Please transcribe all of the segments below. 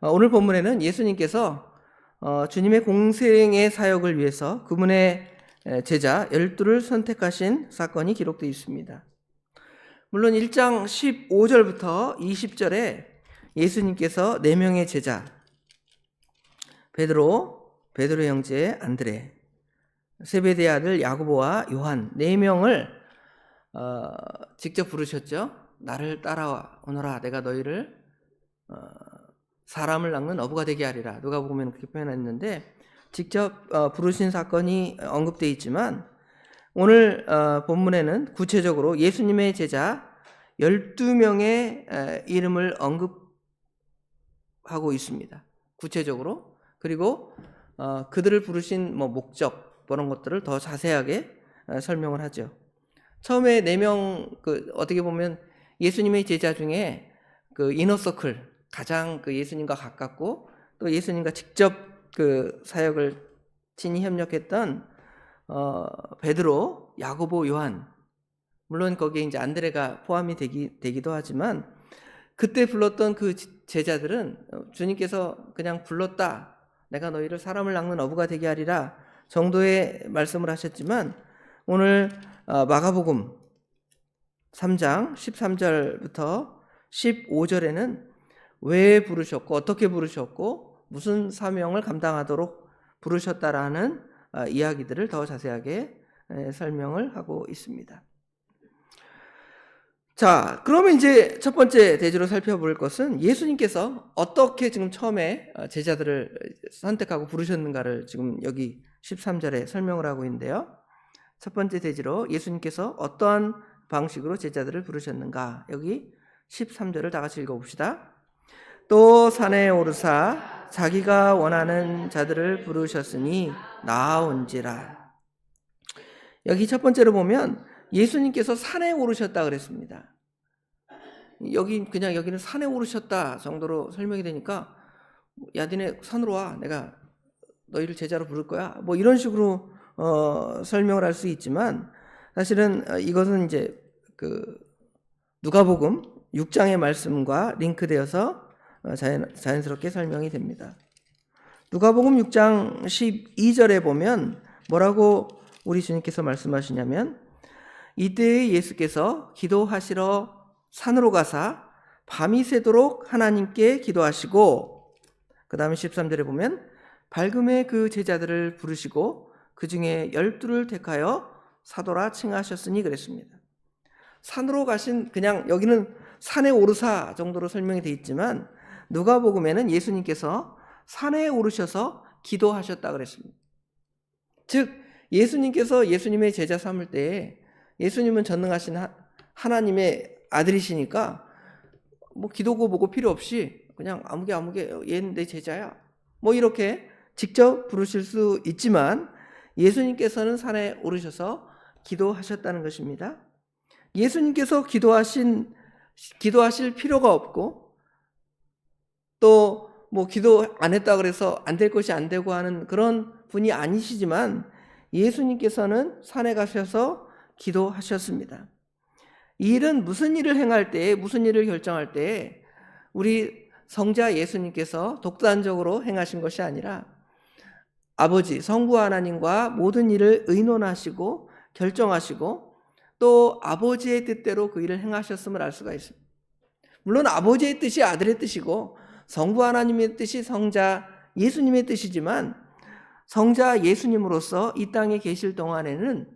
오늘 본문에는 예수님께서 주님의 공생의 사역을 위해서 그분의 제자 12를 선택하신 사건이 기록되어 있습니다. 물론 1장 15절부터 20절에 예수님께서 4명의 제자 베드로의 형제 안드레, 세베대의 아들 야고보와 요한 4명을 직접 부르셨죠. 나를 따라와 오너라, 내가 너희를 사람을 낚는 어부가 되게 하리라. 누가복음에는 그렇게 표현했는데 직접 부르신 사건이 언급되어 있지만 오늘 본문에는 구체적으로 예수님의 제자 12명의 이름을 언급하고 있습니다. 구체적으로. 그리고 그들을 부르신 목적 그런 것들을 더 자세하게 설명을 하죠. 처음에 4명 어떻게 보면 예수님의 제자 중에 그 이너서클, 가장 그 예수님과 가깝고 또 예수님과 직접 그 사역을 친히 협력했던 베드로, 야고보, 요한, 물론 거기에 이제 안드레가 포함이 되기도 하지만 그때 불렀던 그 제자들은 주님께서 그냥 불렀다, 내가 너희를 사람을 낚는 어부가 되게 하리라 정도의 말씀을 하셨지만 오늘 마가복음 3장 13절부터 15절에는 왜 부르셨고 어떻게 부르셨고 무슨 사명을 감당하도록 부르셨다라는 이야기들을 더 자세하게 설명을 하고 있습니다. 자, 그러면 이제 첫 번째 대지로 살펴볼 것은 예수님께서 어떻게 지금 처음에 제자들을 선택하고 부르셨는가를 지금 여기 13절에 설명을 하고 있는데요. 첫 번째 대지로 예수님께서 어떠한 방식으로 제자들을 부르셨는가, 여기 13절을 다 같이 읽어봅시다. 또 산에 오르사 자기가 원하는 자들을 부르셨으니 나아온지라. 여기 첫 번째로 보면 예수님께서 산에 오르셨다 그랬습니다. 여기는 산에 오르셨다 정도로 설명이 되니까 야, 니네 산으로 와, 내가 너희를 제자로 부를 거야, 이런 식으로 설명을 할 수 있지만 사실은 이것은 이제 그 누가복음 6장의 말씀과 링크되어서 자연스럽게 설명이 됩니다. 누가복음 6장 12절에 보면 뭐라고 우리 주님께서 말씀하시냐면, 이때에 예수께서 기도하시러 산으로 가사 밤이 새도록 하나님께 기도하시고, 그 다음에 13절에 보면 밝음에 그 제자들을 부르시고 그 중에 12를 택하여 사도라 칭하셨으니 그랬습니다. 산으로 가신, 그냥 여기는 산에 오르사 정도로 설명이 되어 있지만 누가복음에는 예수님께서 산에 오르셔서 기도하셨다 그랬습니다. 즉 예수님께서 예수님의 제자 삼을 때에 예수님은 전능하신 하나님의 아들이시니까 기도고 뭐고 필요 없이 그냥 아무개 얘는 내 제자야 이렇게 직접 부르실 수 있지만 예수님께서는 산에 오르셔서 기도하셨다는 것입니다. 예수님께서 기도하실 필요가 없고 또 기도 안 했다 그래서 안 될 것이 안 되고 하는 그런 분이 아니시지만 예수님께서는 산에 가셔서 기도하셨습니다. 이 일은 무슨 일을 행할 때에, 무슨 일을 결정할 때에 우리 성자 예수님께서 독단적으로 행하신 것이 아니라 아버지 성부 하나님과 모든 일을 의논하시고 결정하시고 또 아버지의 뜻대로 그 일을 행하셨음을 알 수가 있습니다. 물론 아버지의 뜻이 아들의 뜻이고 성부 하나님의 뜻이 성자 예수님의 뜻이지만 성자 예수님으로서 이 땅에 계실 동안에는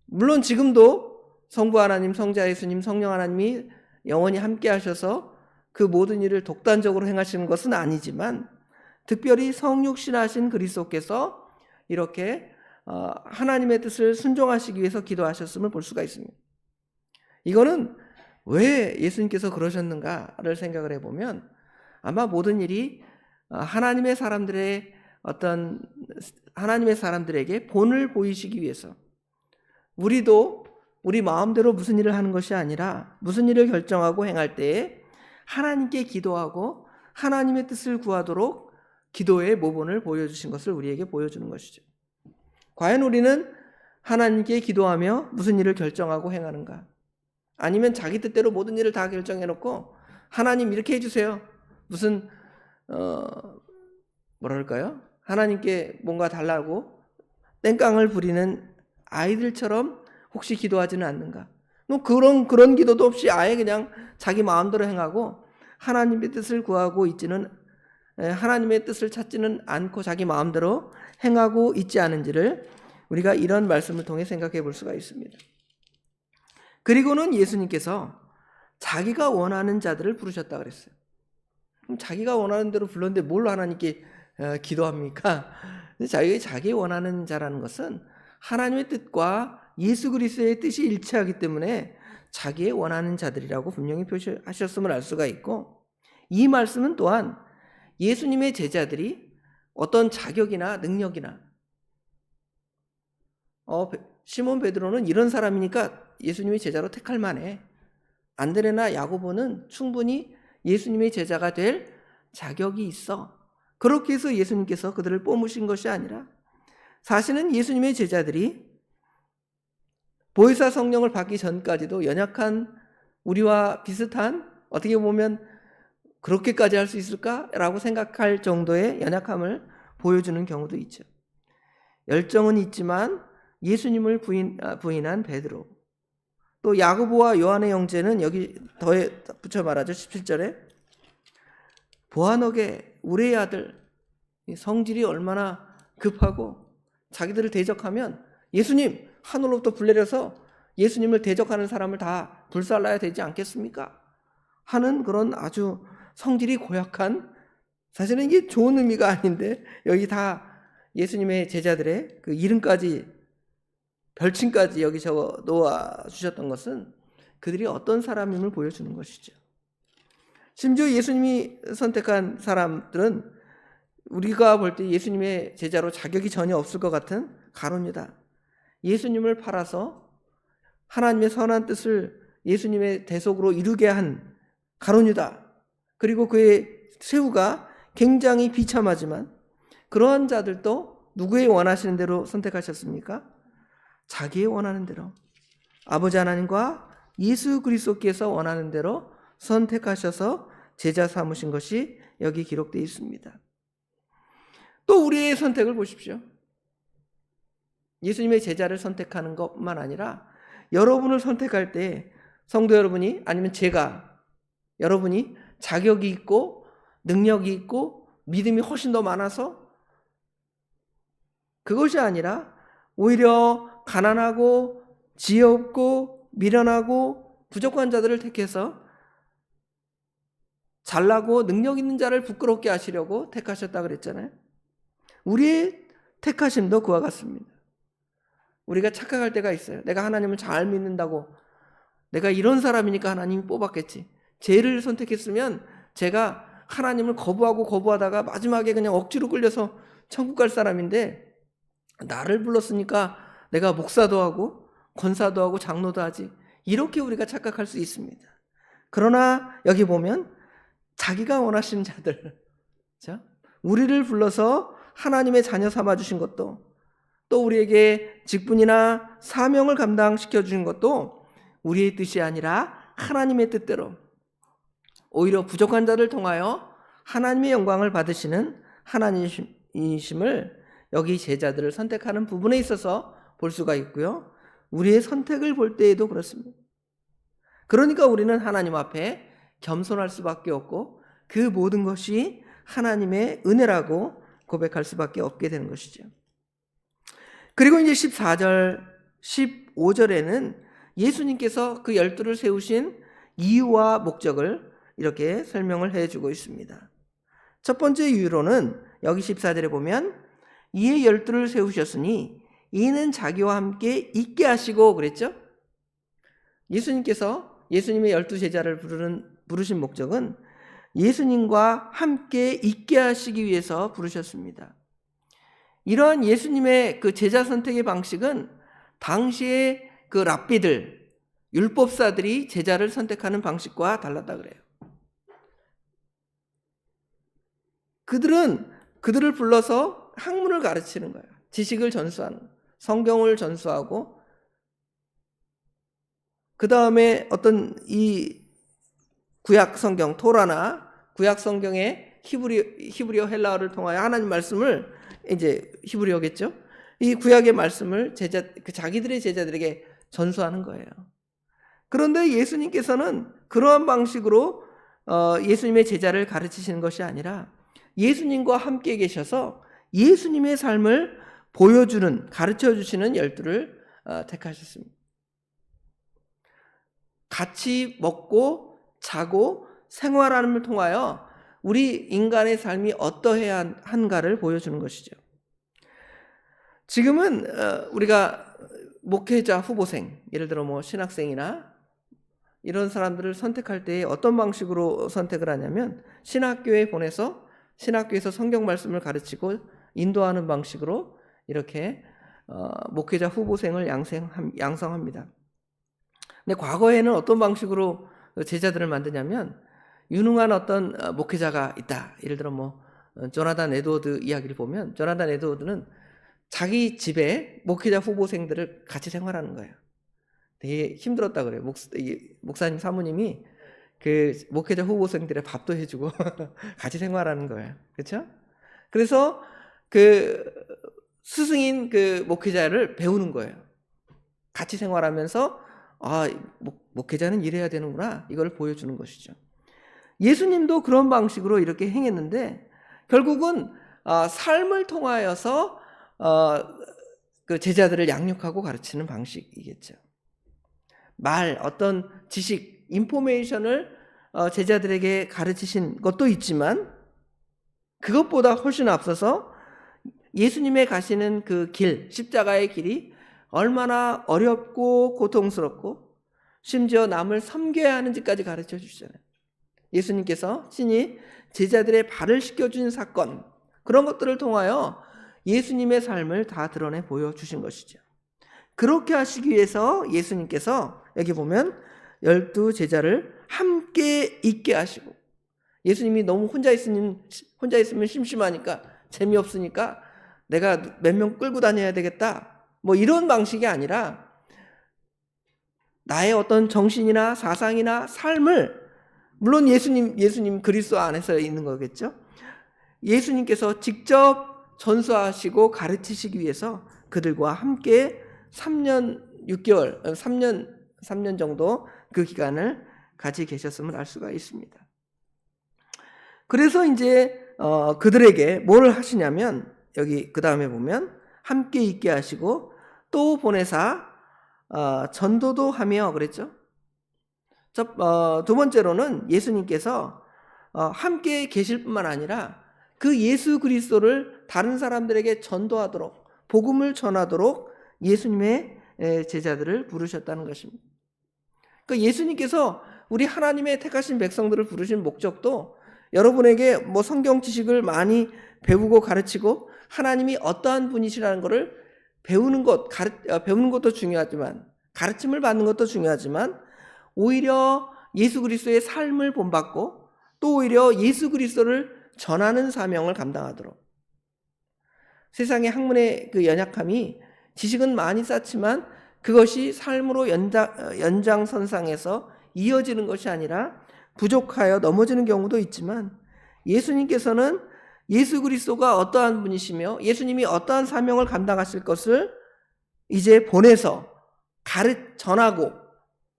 물론 지금도 성부 하나님, 성자 예수님, 성령 하나님이 영원히 함께 하셔서 그 모든 일을 독단적으로 행하시는 것은 아니지만 특별히 성육신하신 그리스도께서 이렇게 하나님의 뜻을 순종하시기 위해서 기도하셨음을 볼 수가 있습니다. 이거는 왜 예수님께서 그러셨는가를 생각을 해보면 아마 모든 일이 하나님의 사람들에게 본을 보이시기 위해서, 우리도 우리 마음대로 무슨 일을 하는 것이 아니라 무슨 일을 결정하고 행할 때에 하나님께 기도하고 하나님의 뜻을 구하도록 기도의 모본을 보여주신 것을 우리에게 보여주는 것이죠. 과연 우리는 하나님께 기도하며 무슨 일을 결정하고 행하는가? 아니면 자기 뜻대로 모든 일을 다 결정해놓고 하나님 이렇게 해주세요, 무슨 뭐랄까요? 하나님께 뭔가 달라고 땡깡을 부리는 아이들처럼 혹시 기도하지는 않는가? 뭐 그런 기도도 없이 아예 그냥 자기 마음대로 행하고 하나님의 뜻을 구하고 있지는 하나님의 뜻을 찾지는 않고 자기 마음대로 행하고 있지 않은지를 우리가 이런 말씀을 통해 생각해 볼 수가 있습니다. 그리고는 예수님께서 자기가 원하는 자들을 부르셨다 그랬어요. 그럼 자기가 원하는 대로 불렀는데 뭘 하나님께 기도합니까? 자기 원하는 자라는 것은 하나님의 뜻과 예수 그리스도의 뜻이 일치하기 때문에 자기의 원하는 자들이라고 분명히 표시하셨음을 알 수가 있고, 이 말씀은 또한 예수님의 제자들이 어떤 자격이나 능력이나 시몬 베드로는 이런 사람이니까 예수님의 제자로 택할 만해, 안드레나 야고보는 충분히 예수님의 제자가 될 자격이 있어, 그렇게 해서 예수님께서 그들을 뽑으신 것이 아니라 사실은 예수님의 제자들이 보혜사 성령을 받기 전까지도 연약한 우리와 비슷한, 어떻게 보면 그렇게까지 할 수 있을까라고 생각할 정도의 연약함을 보여주는 경우도 있죠. 열정은 있지만 예수님을 부인한 베드로, 또 야고보와 요한의 형제는 여기 더해 붙여 말하죠. 17절에 보아너게 우리의 아들, 성질이 얼마나 급하고 자기들을 대적하면 예수님 하늘로부터 불 내려서 예수님을 대적하는 사람을 다 불살라야 되지 않겠습니까? 하는 그런 아주 성질이 고약한, 사실은 이게 좋은 의미가 아닌데 여기 다 예수님의 제자들의 그 이름까지 별칭까지 여기 적어 놓아 주셨던 것은 그들이 어떤 사람임을 보여주는 것이죠. 심지어 예수님이 선택한 사람들은 우리가 볼 때 예수님의 제자로 자격이 전혀 없을 것 같은 가룟 유다, 예수님을 팔아서 하나님의 선한 뜻을 예수님의 대속으로 이루게 한 가룟 유다, 그리고 그의 최후가 굉장히 비참하지만 그러한 자들도 누구의 원하시는 대로 선택하셨습니까? 자기의 원하는 대로, 아버지 하나님과 예수 그리스도께서 원하는 대로 선택하셔서 제자 삼으신 것이 여기 기록되어 있습니다. 또 우리의 선택을 보십시오. 예수님의 제자를 선택하는 것만 아니라 여러분을 선택할 때 성도 여러분이, 아니면 여러분이 자격이 있고 능력이 있고 믿음이 훨씬 더 많아서, 그것이 아니라 오히려 가난하고 지혜 없고 미련하고 부족한 자들을 택해서 잘나고 능력 있는 자를 부끄럽게 하시려고 택하셨다 그랬잖아요. 우리의 택하심도 그와 같습니다. 우리가 착각할 때가 있어요. 내가 하나님을 잘 믿는다고, 내가 이런 사람이니까 하나님이 뽑았겠지, 죄를 선택했으면 제가 하나님을 거부하다가 마지막에 그냥 억지로 끌려서 천국 갈 사람인데, 나를 불렀으니까 내가 목사도 하고 권사도 하고 장로도 하지, 이렇게 우리가 착각할 수 있습니다. 그러나 여기 보면 자기가 원하시는 자들, 우리를 불러서 하나님의 자녀 삼아주신 것도, 또 우리에게 직분이나 사명을 감당시켜 주신 것도 우리의 뜻이 아니라 하나님의 뜻대로, 오히려 부족한 자를 통하여 하나님의 영광을 받으시는 하나님이심을 여기 제자들을 선택하는 부분에 있어서 볼 수가 있고요. 우리의 선택을 볼 때에도 그렇습니다. 그러니까 우리는 하나님 앞에 겸손할 수밖에 없고 그 모든 것이 하나님의 은혜라고 고백할 수밖에 없게 되는 것이죠. 그리고 이제 14절, 15절에는 예수님께서 그 12를 세우신 이유와 목적을 이렇게 설명을 해주고 있습니다. 첫 번째 이유로는 여기 14절에 보면 이에 12를 세우셨으니 이는 자기와 함께 있게 하시고 그랬죠. 예수님께서 예수님의 12 제자를 부르신 목적은 예수님과 함께 있게 하시기 위해서 부르셨습니다. 이러한 예수님의 그 제자 선택의 방식은 당시의 그 랍비들, 율법사들이 제자를 선택하는 방식과 달랐다 그래요. 그들을 불러서 학문을 가르치는 거예요. 지식을 전수하는, 성경을 전수하고, 그 다음에 어떤 이 구약 성경 토라나 구약 성경의 히브리어 헬라어를 통하여 하나님 말씀을 이제 히브리어겠죠. 이 구약의 말씀을 자기들의 제자들에게 전수하는 거예요. 그런데 예수님께서는 그러한 방식으로 예수님의 제자를 가르치시는 것이 아니라 예수님과 함께 계셔서 예수님의 삶을 보여주는, 가르쳐 주시는 12를 택하셨습니다. 같이 먹고 자고 생활하는 걸 통하여 우리 인간의 삶이 어떠해야 한가를 보여주는 것이죠. 지금은 우리가 목회자 후보생, 예를 들어 뭐 신학생이나 이런 사람들을 선택할 때 어떤 방식으로 선택을 하냐면 신학교에 보내서 신학교에서 성경 말씀을 가르치고 인도하는 방식으로 이렇게 목회자 후보생을 양성합니다. 근데 과거에는 어떤 방식으로 제자들을 만드냐면 유능한 어떤 목회자가 있다. 예를 들어 뭐 조나단 에드워드 이야기를 보면 조나단 에드워드는 자기 집에 목회자 후보생들을 같이 생활하는 거예요. 되게 힘들었다 그래요. 목사님 사모님이 그 목회자 후보생들의 밥도 해주고 같이 생활하는 거예요. 그렇죠? 그래서 그 스승인 그 목회자를 배우는 거예요. 같이 생활하면서 목회자는 이래야 되는구나. 이걸 보여주는 것이죠. 예수님도 그런 방식으로 이렇게 행했는데 결국은 삶을 통하여서 그 제자들을 양육하고 가르치는 방식이겠죠. 어떤 지식, 인포메이션을 제자들에게 가르치신 것도 있지만 그것보다 훨씬 앞서서 예수님의 가시는 그 길, 십자가의 길이 얼마나 어렵고 고통스럽고 심지어 남을 섬겨야 하는지까지 가르쳐 주시잖아요. 예수님께서 친히 제자들의 발을 씻겨준 사건, 그런 것들을 통하여 예수님의 삶을 다 드러내 보여주신 것이죠. 그렇게 하시기 위해서 예수님께서 여기 보면 12 제자를 함께 있게 하시고, 예수님이 너무 혼자 있으면 심심하니까 재미없으니까 내가 몇 명 끌고 다녀야 되겠다, 뭐 이런 방식이 아니라 나의 어떤 정신이나 사상이나 삶을, 물론 예수님 그리스도 안에서 있는 거겠죠. 예수님께서 직접 전수하시고 가르치시기 위해서 그들과 함께 3년 6개월, 3년 정도 그 기간을 같이 계셨음을 알 수가 있습니다. 그래서 이제 그들에게 뭘 하시냐면 여기 그 다음에 보면 함께 있게 하시고 또 보내사 전도도 하며 그랬죠. 두 번째로는 예수님께서 함께 계실 뿐만 아니라 그 예수 그리스도를 다른 사람들에게 전도하도록, 복음을 전하도록 예수님의 제자들을 부르셨다는 것입니다. 그러니까 예수님께서 우리 하나님의 택하신 백성들을 부르신 목적도 여러분에게 뭐 성경 지식을 많이 배우고 가르치고 하나님이 어떠한 분이시라는 것을 배우는 것도 중요하지만, 가르침을 받는 것도 중요하지만, 오히려 예수 그리스도의 삶을 본받고 또 오히려 예수 그리스도를 전하는 사명을 감당하도록. 세상의 학문의 그 연약함이 지식은 많이 쌓지만 그것이 삶으로 연장선상에서 이어지는 것이 아니라 부족하여 넘어지는 경우도 있지만, 예수님께서는 예수 그리스도가 어떠한 분이시며 예수님이 어떠한 사명을 감당하실 것을 이제 보내서 전하고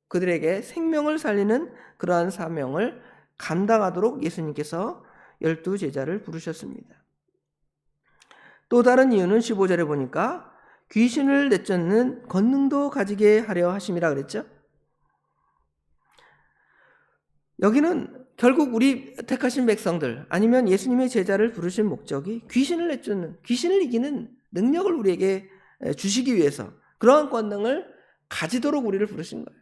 그들에게 생명을 살리는 그러한 사명을 감당하도록 예수님께서 12 제자를 부르셨습니다. 또 다른 이유는 15절에 보니까 귀신을 내쫓는 권능도 가지게 하려 하심이라 그랬죠. 여기는 결국 우리 택하신 백성들 아니면 예수님의 제자를 부르신 목적이 귀신을 내쫓는, 귀신을 이기는 능력을 우리에게 주시기 위해서 그러한 권능을 가지도록 우리를 부르신 거예요.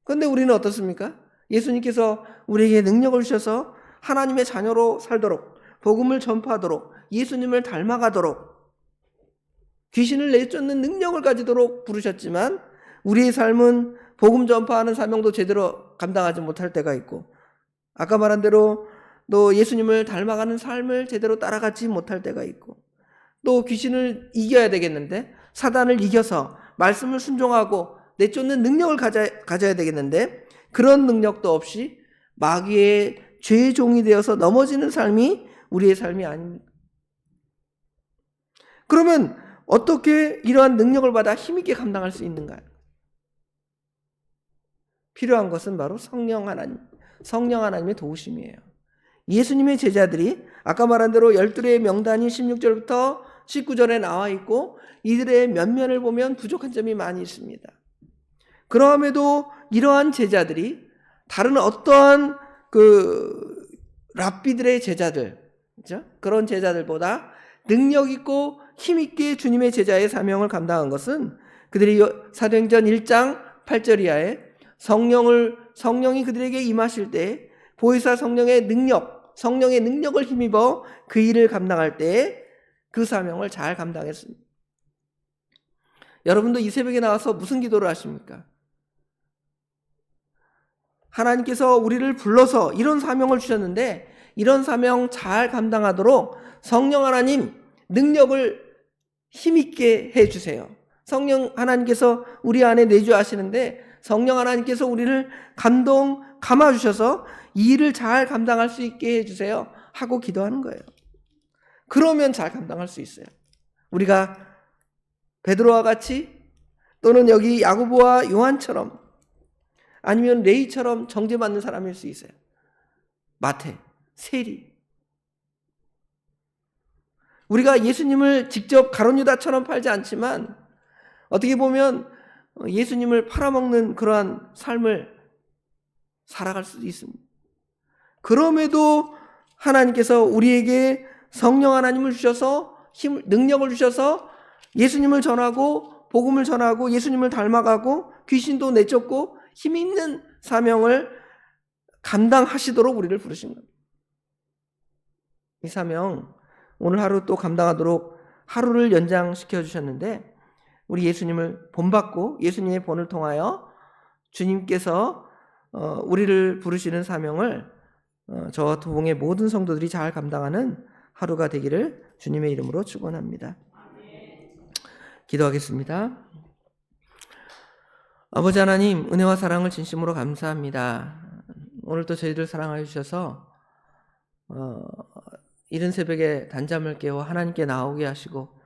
그런데 우리는 어떻습니까? 예수님께서 우리에게 능력을 주셔서 하나님의 자녀로 살도록, 복음을 전파하도록, 예수님을 닮아가도록, 귀신을 내쫓는 능력을 가지도록 부르셨지만 우리의 삶은 복음 전파하는 사명도 제대로 감당하지 못할 때가 있고, 아까 말한 대로 또 예수님을 닮아가는 삶을 제대로 따라가지 못할 때가 있고, 또 귀신을 이겨야 되겠는데 사단을 이겨서 말씀을 순종하고 내쫓는 능력을 가져야 되겠는데 그런 능력도 없이 마귀의 죄의 종이 되어서 넘어지는 삶이 우리의 삶이 아닙니다. 그러면 어떻게 이러한 능력을 받아 힘있게 감당할 수 있는가요? 필요한 것은 바로 성령 하나님의 도우심이에요. 예수님의 제자들이 아까 말한 대로 12의 명단이 16절부터 19절에 나와 있고 이들의 면면을 보면 부족한 점이 많이 있습니다. 그럼에도 이러한 제자들이 다른 어떠한 랍비들의 제자들, 그렇죠? 그런 제자들보다 능력 있고 힘 있게 주님의 제자의 사명을 감당한 것은 그들이 사도행전 1장 8절 이하에 성령이 그들에게 임하실 때 보혜사 성령의 능력을 힘입어 그 일을 감당할 때 그 사명을 잘 감당했습니다. 여러분도 이 새벽에 나와서 무슨 기도를 하십니까? 하나님께서 우리를 불러서 이런 사명을 주셨는데 이런 사명 잘 감당하도록 성령 하나님 능력을 힘있게 해주세요. 성령 하나님께서 우리 안에 내주하시는데 성령 하나님께서 우리를 감아주셔서 이 일을 잘 감당할 수 있게 해주세요 하고 기도하는 거예요. 그러면 잘 감당할 수 있어요. 우리가 베드로와 같이 또는 여기 야고보와 요한처럼 아니면 레이처럼 정죄받는 사람일 수 있어요. 마태, 세리. 우리가 예수님을 직접 가룟 유다처럼 팔지 않지만 어떻게 보면 예수님을 팔아먹는 그러한 삶을 살아갈 수도 있습니다. 그럼에도 하나님께서 우리에게 성령 하나님을 주셔서 능력을 주셔서 예수님을 전하고 복음을 전하고 예수님을 닮아가고 귀신도 내쫓고 힘있는 사명을 감당하시도록 우리를 부르신 겁니다. 이 사명 오늘 하루 또 감당하도록 하루를 연장시켜 주셨는데 우리 예수님을 본받고 예수님의 본을 통하여 주님께서 우리를 부르시는 사명을 저와 도봉의 모든 성도들이 잘 감당하는 하루가 되기를 주님의 이름으로 축원합니다. 기도하겠습니다. 아버지 하나님, 은혜와 사랑을 진심으로 감사합니다. 오늘도 저희들 사랑하여 주셔서 이른 새벽에 단잠을 깨워 하나님께 나오게 하시고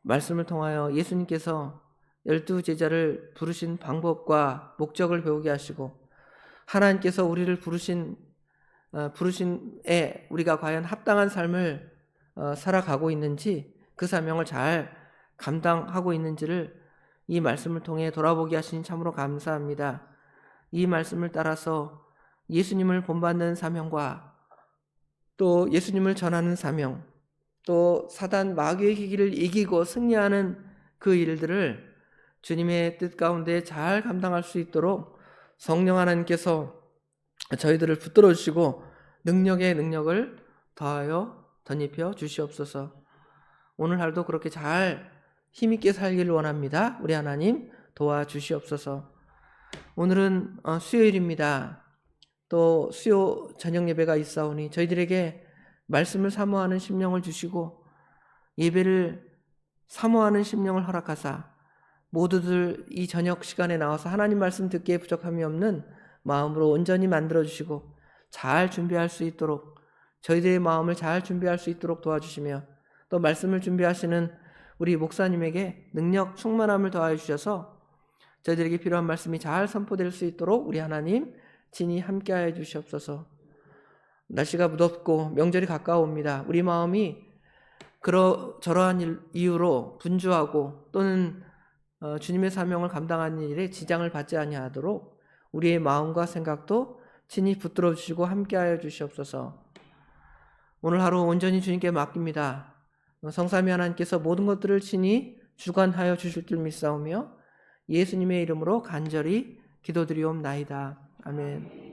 말씀을 통하여 예수님께서 12 제자를 부르신 방법과 목적을 배우게 하시고 하나님께서 우리를 부르신에 우리가 과연 합당한 삶을 살아가고 있는지 그 사명을 잘 감당하고 있는지를 이 말씀을 통해 돌아보게 하시니 참으로 감사합니다. 이 말씀을 따라서 예수님을 본받는 사명과 또 예수님을 전하는 사명, 또 사단 마귀의 기기를 이기고 승리하는 그 일들을 주님의 뜻 가운데 잘 감당할 수 있도록 성령 하나님께서 저희들을 붙들어 주시고 능력에 능력을 더하여 덧입혀 주시옵소서. 오늘 하루도 그렇게 잘 힘있게 살기를 원합니다. 우리 하나님 도와주시옵소서. 오늘은 수요일입니다. 또 수요 저녁 예배가 있사오니 저희들에게 말씀을 사모하는 심령을 주시고 예배를 사모하는 심령을 허락하사 모두들 이 저녁 시간에 나와서 하나님 말씀 듣기에 부족함이 없는 마음으로 온전히 만들어주시고 잘 준비할 수 있도록 저희들의 마음을 잘 준비할 수 있도록 도와주시며 또 말씀을 준비하시는 우리 목사님에게 능력 충만함을 더하여 주셔서 저희들에게 필요한 말씀이 잘 선포될 수 있도록 우리 하나님 진히 함께하여 주시옵소서. 날씨가 무덥고 명절이 가까워옵니다. 우리 마음이 저러한 이유로 분주하고 또는 주님의 사명을 감당하는 일에 지장을 받지 아니하도록 우리의 마음과 생각도 친히 붙들어 주시고 함께하여 주시옵소서. 오늘 하루 온전히 주님께 맡깁니다. 성삼위 하나님께서 모든 것들을 친히 주관하여 주실 줄 믿사오며 예수님의 이름으로 간절히 기도드리옵나이다. 아멘.